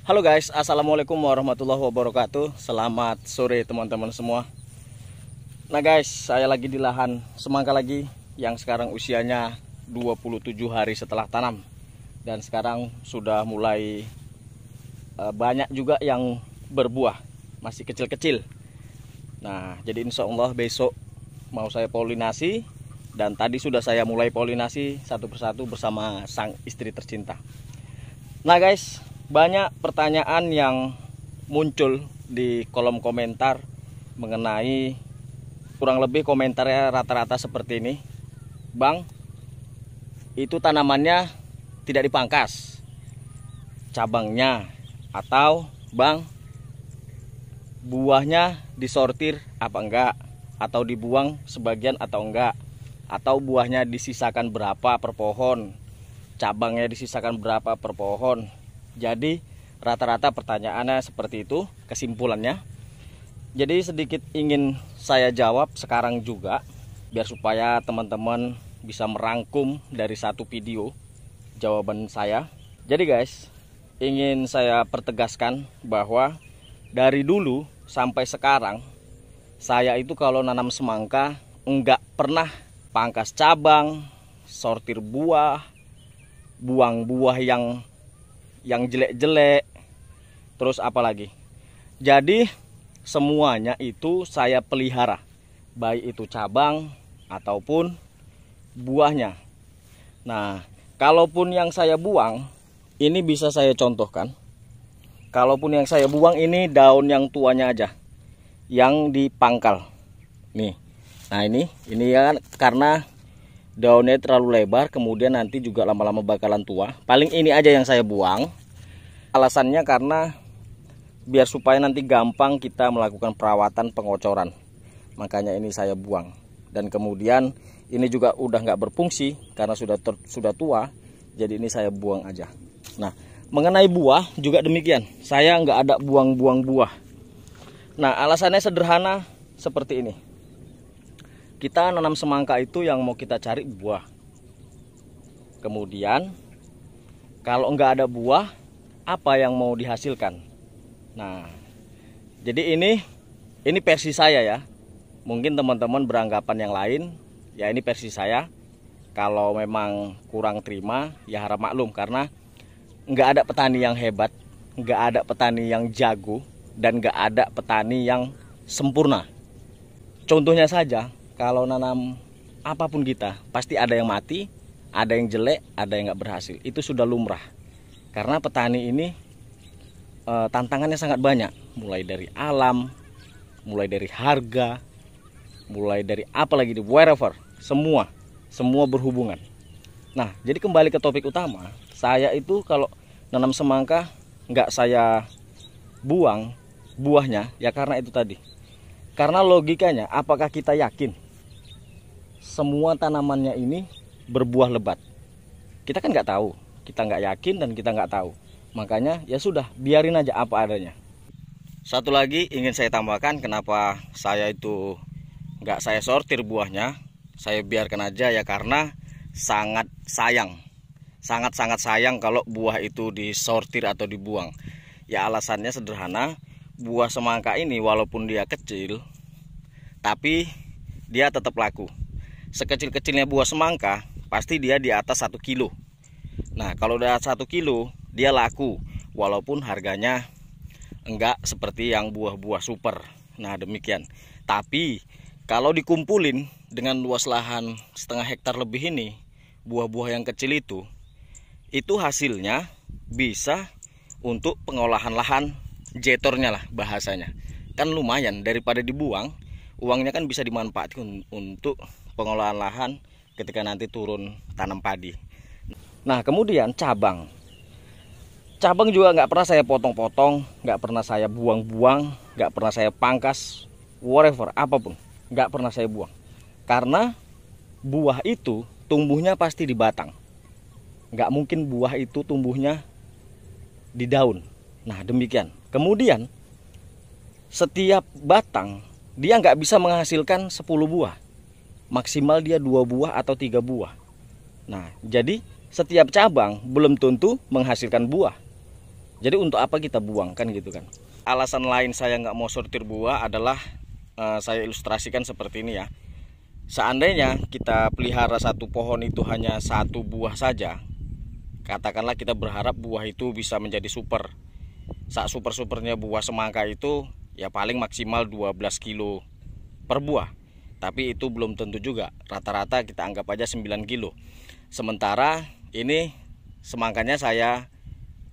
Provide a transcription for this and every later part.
Halo guys, assalamualaikum warahmatullahi wabarakatuh. Selamat sore teman-teman semua. Nah guys, saya lagi di lahan semangka lagi yang sekarang usianya 27 hari setelah tanam. Dan sekarang sudah mulai banyak juga yang berbuah, masih kecil-kecil. Nah, jadi insya Allah besok mau saya polinasi. Dan tadi sudah saya mulai polinasi satu persatu bersama sang istri tercinta. Nah guys, banyak pertanyaan yang muncul di kolom komentar mengenai, kurang lebih komentarnya rata-rata seperti ini. Bang, itu tanamannya tidak dipangkas cabangnya, atau bang, buahnya disortir apa enggak, atau dibuang sebagian atau enggak, atau buahnya disisakan berapa per pohon, cabangnya disisakan berapa per pohon. Jadi rata-rata pertanyaannya seperti itu, kesimpulannya. Jadi sedikit ingin saya jawab sekarang juga, biar supaya teman-teman bisa merangkum dari satu video jawaban saya. Jadi guys, ingin saya pertegaskan bahwa dari dulu sampai sekarang, saya itu kalau nanam semangka enggak pernah pangkas cabang, sortir buah, buang buah yang jelek-jelek, terus apa lagi. Jadi semuanya itu saya pelihara, baik itu cabang ataupun buahnya. Nah, kalaupun yang saya buang, ini bisa saya contohkan. Kalaupun yang saya buang ini daun yang tuanya aja, yang dipangkal. Nih, nah ini kan karena daunnya terlalu lebar, kemudian nanti juga lama-lama bakalan tua. Paling ini aja yang saya buang. Alasannya karena biar supaya nanti gampang kita melakukan perawatan pengocoran. Makanya ini saya buang. Dan kemudian ini juga udah nggak berfungsi karena sudah tua. Jadi ini saya buang aja. Nah, mengenai buah juga demikian. Saya nggak ada buang-buang buah. Nah, alasannya sederhana seperti ini. Kita nanam semangka itu yang mau kita cari buah. Kemudian kalau nggak ada buah, apa yang mau dihasilkan? Nah, jadi ini versi saya ya. Mungkin teman-teman beranggapan yang lain. Ya ini versi saya. Kalau memang kurang terima, ya harap maklum. Karena nggak ada petani yang hebat, nggak ada petani yang jago, dan nggak ada petani yang sempurna. Contohnya saja, kalau nanam apapun kita, pasti ada yang mati, ada yang jelek, ada yang nggak berhasil. Itu sudah lumrah. Karena petani ini tantangannya sangat banyak. Mulai dari alam, mulai dari harga, mulai dari apa lagi, wherever. Semua berhubungan. Nah, jadi kembali ke topik utama. Saya itu kalau nanam semangka, nggak saya buang buahnya, ya karena itu tadi. Karena logikanya, apakah kita yakin semua tanamannya ini berbuah lebat? Kita kan nggak tahu, kita nggak yakin dan kita nggak tahu. Makanya ya sudah, biarin aja apa adanya. Satu lagi ingin saya tambahkan, kenapa saya itu nggak saya sortir buahnya, saya biarkan aja ya karena sangat sangat sayang kalau buah itu disortir atau dibuang. Ya alasannya sederhana, buah semangka ini walaupun dia kecil, tapi dia tetap laku. Sekecil-kecilnya buah semangka, pasti dia di atas 1 kilo. Nah, kalau udah 1 kilo, dia laku. Walaupun harganya enggak seperti yang buah-buah super. Nah, demikian. Tapi, kalau dikumpulin dengan luas lahan setengah hektar lebih ini, buah-buah yang kecil itu hasilnya bisa untuk pengolahan lahan, jetornya lah bahasanya. Kan lumayan, daripada dibuang, uangnya kan bisa dimanfaatkan untuk pengolahan lahan ketika nanti turun tanam padi. Nah, kemudian cabang juga nggak pernah saya potong-potong, nggak pernah saya buang-buang, nggak pernah saya pangkas, whatever, apapun, nggak pernah saya buang. Karena buah itu tumbuhnya pasti di batang. Nggak mungkin buah itu tumbuhnya di daun. Nah, demikian. Kemudian setiap batang dia nggak bisa menghasilkan 10 buah. Maksimal dia 2 buah atau 3 buah. Nah, jadi setiap cabang belum tentu menghasilkan buah. Jadi untuk apa kita buang kan gitu kan. Alasan lain saya nggak mau sortir buah adalah saya ilustrasikan seperti ini ya. Seandainya kita pelihara satu pohon itu hanya satu buah saja, katakanlah kita berharap buah itu bisa menjadi super. Saat super-supernya buah semangka itu ya paling maksimal 12 kilo per buah. Tapi itu belum tentu juga. Rata-rata kita anggap aja 9 kilo. Sementara ini semangkanya saya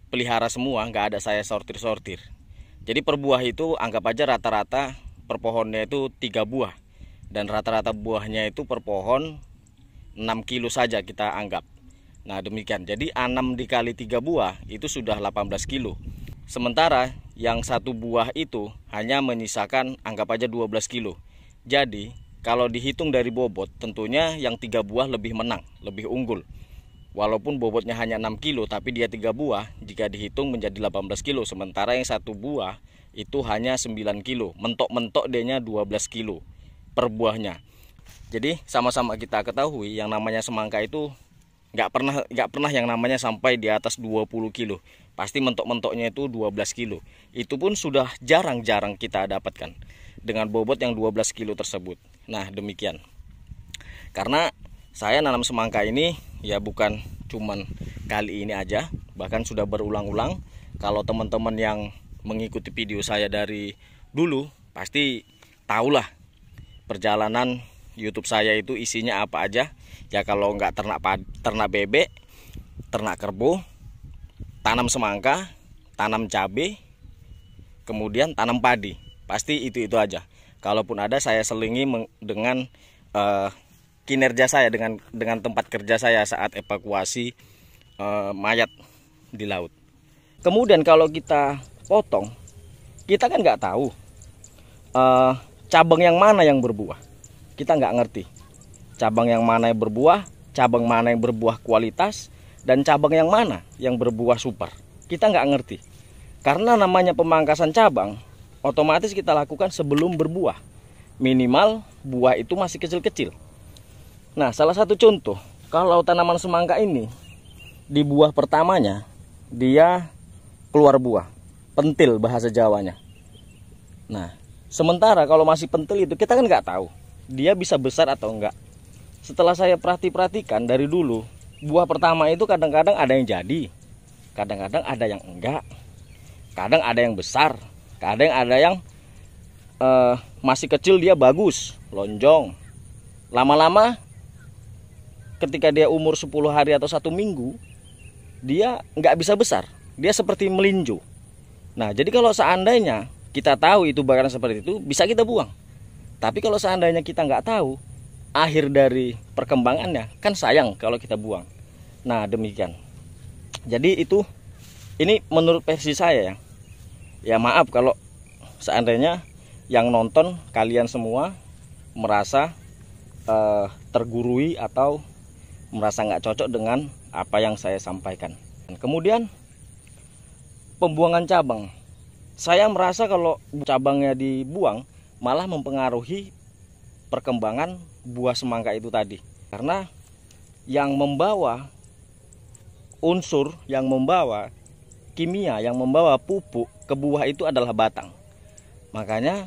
pelihara semua, nggak ada saya sortir-sortir. Jadi per buah itu anggap aja rata-rata per pohonnya itu 3 buah. Dan rata-rata buahnya itu per pohon 6 kilo saja kita anggap. Nah demikian, jadi 6 dikali 3 buah itu sudah 18 kilo. Sementara yang satu buah itu hanya menyisakan anggap aja 12 kilo. Jadi kalau dihitung dari bobot, tentunya yang 3 buah lebih menang, lebih unggul. Walaupun bobotnya hanya 6 kilo, tapi dia 3 buah, jika dihitung menjadi 18 kilo. Sementara yang satu buah itu hanya 9 kilo, mentok-mentok dia 12 kilo per buahnya. Jadi sama-sama kita ketahui yang namanya semangka itu nggak pernah yang namanya sampai di atas 20 kilo. Pasti mentok-mentoknya itu 12 kilo. Itu pun sudah jarang-jarang kita dapatkan dengan bobot yang 12 kilo tersebut. Nah demikian. Karena saya nanam semangka ini ya bukan cuman kali ini aja, bahkan sudah berulang-ulang. Kalau teman-teman yang mengikuti video saya dari dulu pasti tahulah perjalanan YouTube saya itu isinya apa aja. Ya kalau nggak ternak bebek, ternak kerbau, tanam semangka, tanam cabai, kemudian tanam padi. Pasti itu aja. Kalaupun ada saya selingi dengan kinerja saya, dengan tempat kerja saya saat evakuasi mayat di laut. Kemudian kalau kita potong, kita kan nggak tahu cabang yang mana yang berbuah. Kita nggak ngerti cabang yang mana yang berbuah, cabang mana yang berbuah kualitas, dan cabang yang mana yang berbuah super. Kita nggak ngerti. Karena namanya pemangkasan cabang, otomatis kita lakukan sebelum berbuah. Minimal buah itu masih kecil-kecil. Nah, salah satu contoh, kalau tanaman semangka ini di buah pertamanya dia keluar buah, pentil bahasa Jawanya. Nah, sementara kalau masih pentil itu kita kan nggak tahu dia bisa besar atau enggak. Setelah saya perhatikan dari dulu, buah pertama itu kadang-kadang ada yang jadi, kadang-kadang ada yang enggak, kadang ada yang besar, kadang ada yang masih kecil dia bagus, lonjong. Lama-lama ketika dia umur 10 hari atau 1 minggu, dia nggak bisa besar, dia seperti melinjo. Nah jadi kalau seandainya kita tahu itu bakalan seperti itu, bisa kita buang. Tapi kalau seandainya kita nggak tahu akhir dari perkembangannya, kan sayang kalau kita buang. Nah demikian. Jadi ini menurut versi saya ya. Ya maaf kalau seandainya yang nonton kalian semua merasa tergurui atau merasa nggak cocok dengan apa yang saya sampaikan. Kemudian pembuangan cabang. Saya merasa kalau cabangnya dibuang malah mempengaruhi perkembangan buah semangka itu tadi. Karena yang membawa unsur, yang membawa kimia, yang membawa pupuk ke buah itu adalah batang. Makanya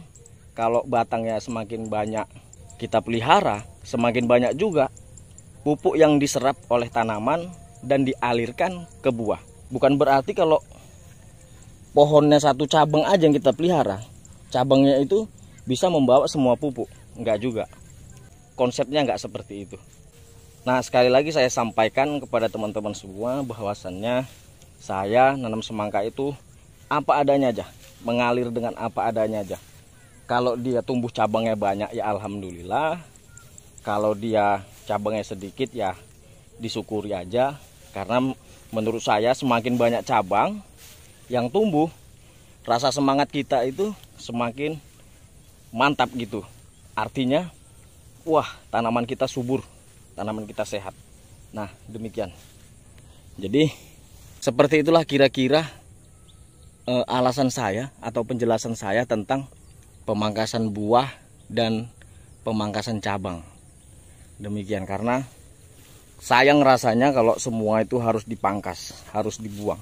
kalau batangnya semakin banyak kita pelihara, semakin banyak juga pupuk yang diserap oleh tanaman dan dialirkan ke buah. Bukan berarti kalau pohonnya satu cabang aja yang kita pelihara, cabangnya itu bisa membawa semua pupuk. Enggak juga. Konsepnya enggak seperti itu. Nah sekali lagi saya sampaikan kepada teman-teman semua bahwasannya saya nanam semangka itu apa adanya aja, mengalir dengan apa adanya aja. Kalau dia tumbuh cabangnya banyak ya alhamdulillah. Kalau dia cabangnya sedikit ya disyukuri aja. Karena menurut saya semakin banyak cabang yang tumbuh, rasa semangat kita itu semakin mantap gitu. Artinya wah tanaman kita subur, tanaman kita sehat. Nah demikian. Jadi seperti itulah kira-kira alasan saya atau penjelasan saya tentang pemangkasan buah dan pemangkasan cabang. Demikian, karena sayang rasanya kalau semua itu harus dipangkas, harus dibuang.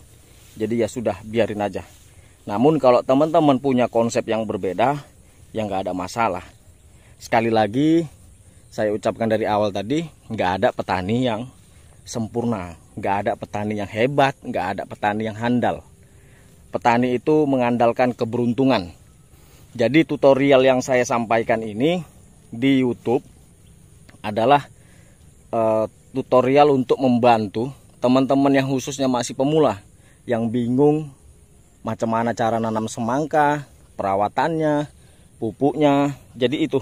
Jadi ya sudah, biarin aja. Namun kalau teman-teman punya konsep yang berbeda, ya nggak ada masalah. Sekali lagi saya ucapkan dari awal tadi, nggak ada petani yang sempurna, nggak ada petani yang hebat, nggak ada petani yang handal. Petani itu mengandalkan keberuntungan. Jadi tutorial yang saya sampaikan ini di YouTube adalah tutorial untuk membantu teman-teman yang khususnya masih pemula, yang bingung macam mana cara nanam semangka, perawatannya, pupuknya. Jadi itu,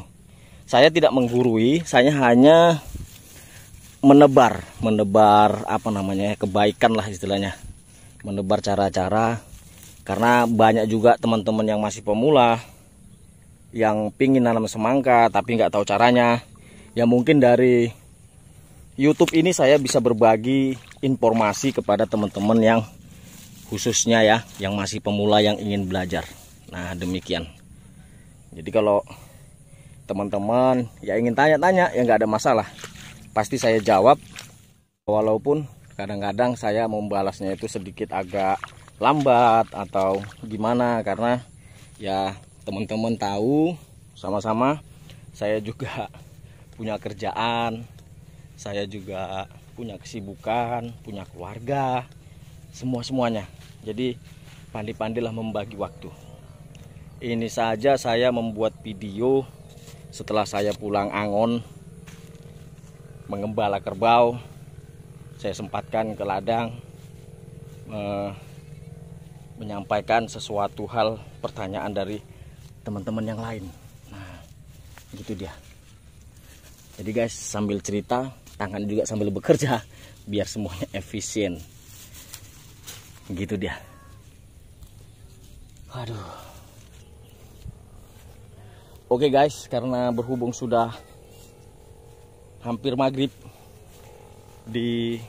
saya tidak menggurui, saya hanya menebar apa namanya, kebaikan lah istilahnya, menebar cara-cara. Karena banyak juga teman-teman yang masih pemula yang pingin nanam semangka tapi nggak tahu caranya. Ya mungkin dari YouTube ini saya bisa berbagi informasi kepada teman-teman yang khususnya ya, yang masih pemula yang ingin belajar. Nah demikian. Jadi kalau teman-teman ya ingin tanya-tanya, ya nggak ada masalah, pasti saya jawab. Walaupun kadang-kadang saya membalasnya itu sedikit agak lambat atau gimana, karena ya teman-teman tahu sama-sama saya juga punya kerjaan, saya juga punya kesibukan, punya keluarga, semuanya. Jadi pandai-pandailah membagi waktu. Ini saja saya membuat video setelah saya pulang angon mengembala kerbau. Saya sempatkan ke ladang menyampaikan sesuatu hal, pertanyaan dari teman-teman yang lain. Nah gitu dia. Jadi guys, sambil cerita, tangan juga sambil bekerja biar semuanya efisien. Gitu dia. Aduh. Oke guys, karena berhubung sudah hampir maghrib, di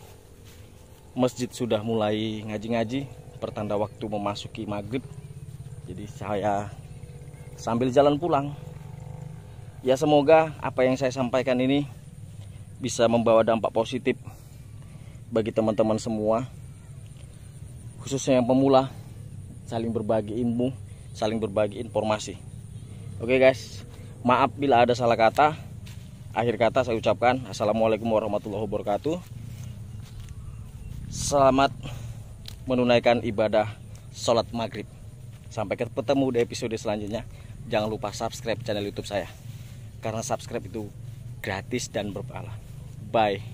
masjid sudah mulai ngaji-ngaji, pertanda waktu memasuki maghrib. Jadi saya sambil jalan pulang. Ya semoga apa yang saya sampaikan ini bisa membawa dampak positif bagi teman-teman semua, khususnya yang pemula, saling berbagi ilmu, saling berbagi informasi. Oke guys, maaf bila ada salah kata. Akhir kata saya ucapkan assalamualaikum warahmatullahi wabarakatuh. Selamat menunaikan ibadah sholat maghrib. Sampai ketemu di episode selanjutnya. Jangan lupa subscribe channel YouTube saya, karena subscribe itu gratis dan berpahala. Bye.